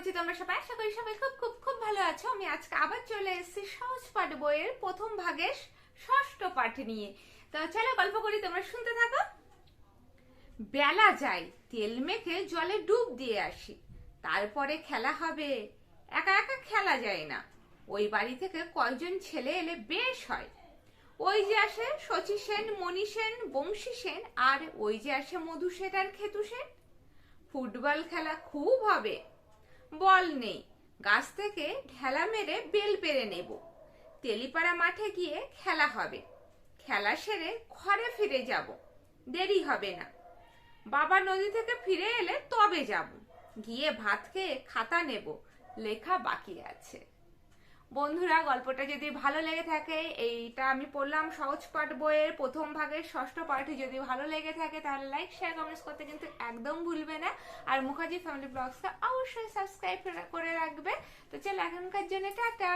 আছো তোমরা সবাই? আশা করি সবাই খুব খুব খুব ভালো আছো। আমি আজকে আবার চলে এসেছি সহজ পাঠ বইয়ের প্রথম ভাগের ষষ্ঠ পাঠ নিয়ে। তো চলো গল্প করি, তোমরা শুনতে থাকো। বেলা যায়, তেল মেখে জলে ডুব দিয়ে আসি, তারপরে খেলা হবে। একা একা খেলা যায় না, ওই বাড়ি থেকে কয়েকজন ছেলে এলে বেশ হয়। ওই যে আসে শচী সেন, মণি সেন, বংশী সেন, আর ওই যে আসে মধু সেন আর খেতু সেন। ফুটবল খেলা খুব হবে। বল নেই, গাছ থেকে ঢেলা মেরে বেল পেরে নেব। তেলিপাড়া মাঠে গিয়ে খেলা হবে। খেলা সেরে ঘরে ফিরে যাব, দেরি হবে না। বাবা নদী থেকে ফিরে এলে তবে যাব, গিয়ে ভাত খেয়ে খাতা নেব, লেখা বাকি আছে। বন্ধুরা, গল্পটা যদি ভালো লেগে থাকে, এইটা আমি পড়লাম সহজ পাঠ বইয়ের প্রথম ভাগের ষষ্ঠ পাঠে, যদি ভালো লেগে থাকে তাহলে লাইক শেয়ার কমেন্টস করতে কিন্তু একদম ভুলবে না। আর মুখার্জি ফ্যামিলি ব্লগসকে অবশ্যই সাবস্ক্রাইব করে রাখবে। তো চলো এখনকার জন্য টাটা।